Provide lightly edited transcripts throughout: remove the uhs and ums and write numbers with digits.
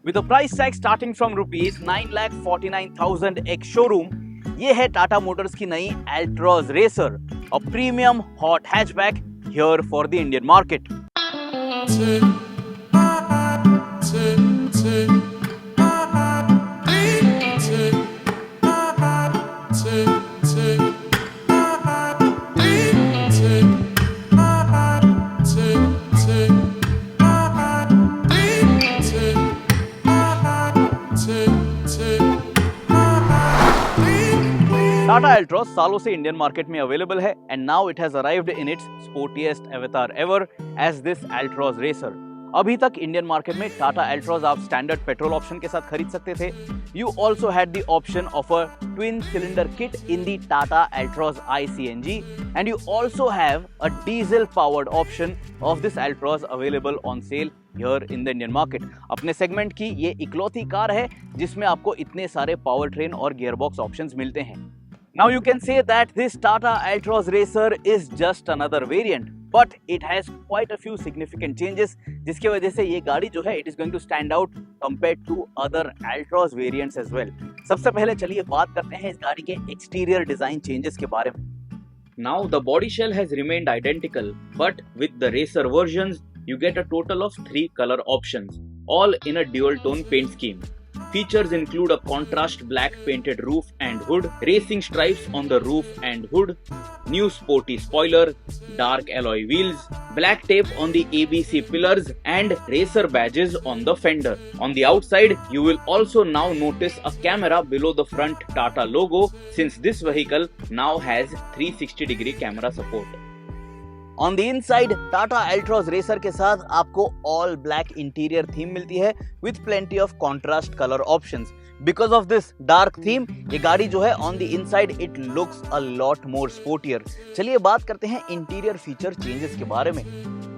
With a price tag starting from ₹9,49,000 ex showroom, ये है Tata motors की नई Altroz racer, a premium hot hatchback here for the Indian market. Tata Altroz सालों से Indian market में available है and now it has arrived in its sportiest avatar ever as this Altroz racer. अभी तक इंडियन मार्केट में टाटा एल्ट्रॉज आप स्टैंडर्ड पेट्रोल ऑप्शन के साथ खरीद सकते थे। You also had the option of a twin cylinder kit in the Tata Altroz iCNG and you also have a diesel powered option of this Altroz available on sale here in the Indian market। अपने segment की ये इकलौती car है जिसमें आपको इतने सारे power train और गियरबॉक्स ऑप्शंस मिलते हैं। Now you can say that this Tata Altroz Racer is just another variant, but it has quite a few significant changes, जिसकी वजह से ये गाड़ी जो है it is going to stand out compared to other Altroz variants as well। सबसे पहले चलिए बात करते हैं इस गाड़ी के एक्सटीरियर डिजाइन चेंजेस के बारे में। Now the body shell has remained identical, but with the Racer versions you get a total of 3 color options, all in a dual tone paint scheme। Features include a contrast black painted roof and hood, racing stripes on the roof and hood, new sporty spoiler, dark alloy wheels, black tape on the ABC pillars and racer badges on the fender. On the outside, you will also now notice a camera below the front Tata logo since this vehicle now has 360-degree camera support. On the inside, Tata Altroz Racer के साथ आपको all black interior theme मिलती है with plenty of contrast color options. Because of this dark theme, ये गाड़ी जो है on the inside it looks a lot more sportier। चलिए बात करते हैं interior feature changes के बारे में।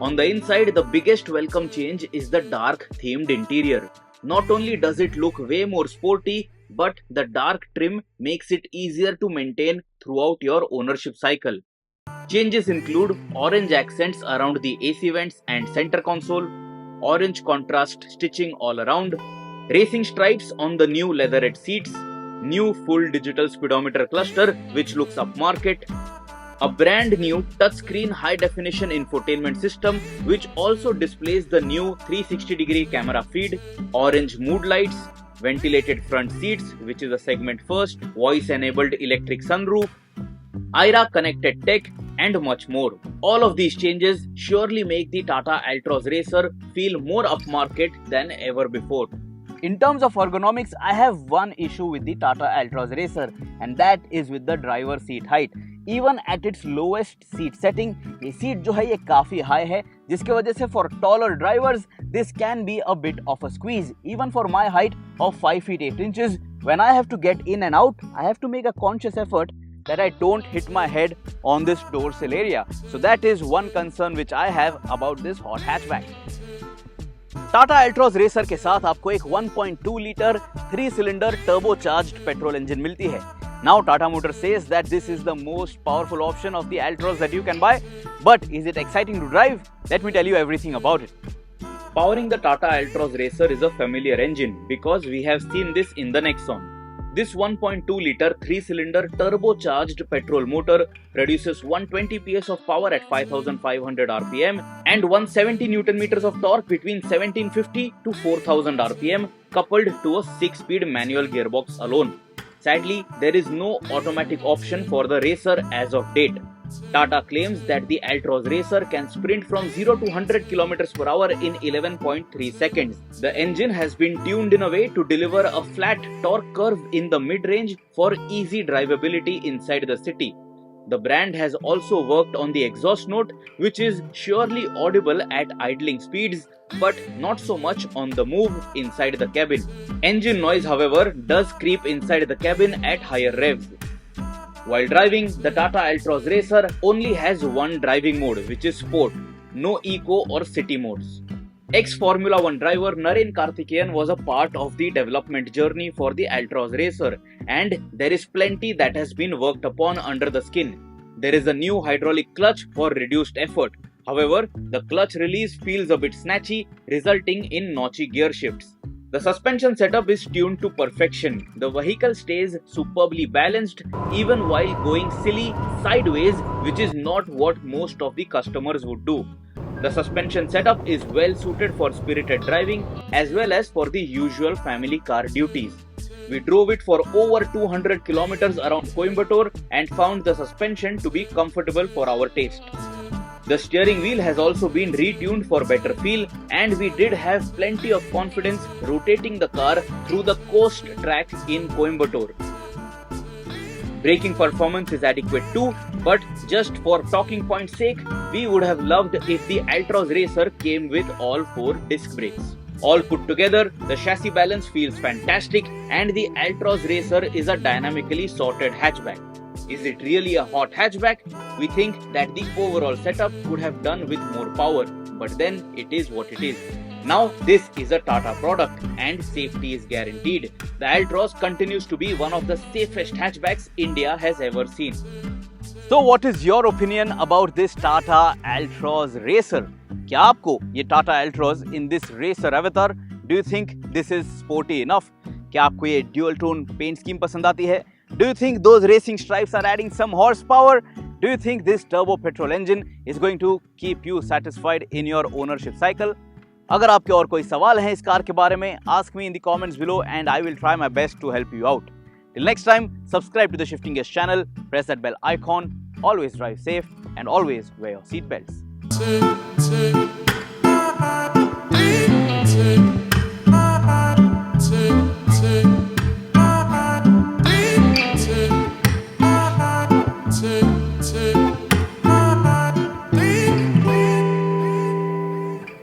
On the inside, the biggest welcome change is the dark themed interior. Not only does it look way more sporty, but the dark trim makes it easier to maintain throughout your ownership cycle. Changes include orange accents around the AC vents and center console, orange contrast stitching all around, racing stripes on the new leatherette seats, new full digital speedometer cluster which looks upmarket, a brand new touchscreen high definition infotainment system which also displays the new 360-degree camera feed, orange mood lights, ventilated front seats which is a segment first, voice enabled electric sunroof, Aira connected tech and much more. All of these changes surely make the Tata Altroz Racer feel more upmarket than ever before. In terms of ergonomics, I have one issue with the Tata Altroz Racer and that is with the driver seat height. Even at its lowest seat setting, ये seat जो है ये काफी high है जिसकी वजह से for taller drivers this can be a bit of a squeeze. Even for my height of 5 feet 8 inches, when I have to get in and out, I have to make a conscious effort that I don't hit my head on this door sill area. So that is one concern which I have about this hot hatchback. Tata Altroz Racer के साथ आपको एक 1.2 litre 3 cylinder turbocharged petrol engine मिलती है। Now Tata Motors says that this is the most powerful option of the Altroz that you can buy, but is it exciting to drive? Let me tell you everything about it. Powering the Tata Altroz Racer is a familiar engine because we have seen this in the Nexon. This 1.2-liter 3-cylinder turbocharged petrol motor produces 120 PS of power at 5,500 RPM and 170 Nm of torque between 1750 to 4,000 RPM coupled to a 6-speed manual gearbox alone. Sadly, there is no automatic option for the Racer as of date. Tata claims that the Altroz Racer can sprint from 0 to 100 km per hour in 11.3 seconds. The engine has been tuned in a way to deliver a flat torque curve in the mid-range for easy drivability inside the city. The brand has also worked on the exhaust note, which is surely audible at idling speeds, but not so much on the move inside the cabin. Engine noise, however, does creep inside the cabin at higher revs. While driving, the Tata Altroz Racer only has one driving mode, which is Sport, no Eco or City modes. Ex-Formula 1 driver Naren Karthikeyan was a part of the development journey for the Altroz Racer, and there is plenty that has been worked upon under the skin. There is a new hydraulic clutch for reduced effort. However, the clutch release feels a bit snatchy, resulting in notchy gear shifts. The suspension setup is tuned to perfection. The vehicle stays superbly balanced even while going silly sideways, which is not what most of the customers would do. The suspension setup is well suited for spirited driving as well as for the usual family car duties. We drove it for over 200 kilometers around Coimbatore and found the suspension to be comfortable for our taste. The steering wheel has also been retuned for better feel, and we did have plenty of confidence rotating the car through the coast track in Coimbatore. Braking performance is adequate too, but just for talking point's sake, we would have loved if the Altroz Racer came with all 4 disc brakes. All put together, the chassis balance feels fantastic and the Altroz Racer is a dynamically sorted hatchback. Is it really a hot hatchback? We think that the overall setup could have done with more power, but then it is what it is. Now this is a Tata product and safety is guaranteed. The Altroz continues to be one of the safest hatchbacks India has ever seen. So what is your opinion about this Tata Altroz Racer? क्या आपको ये Tata Altroz in this Racer Avatar, do you think this is sporty enough? क्या आपको ये dual tone paint scheme पसंद आती है? Do you think those racing stripes are adding some horsepower? Do you think this turbo petrol engine is going to keep you satisfied in your ownership cycle? अगर आपके और कोई सवाल हैं इस कार के बारे में, ask me in the comments below and I will try my best to help you out. Till next time, subscribe to the Shifting Gears channel, press that bell icon, always drive safe and always wear your seat belts.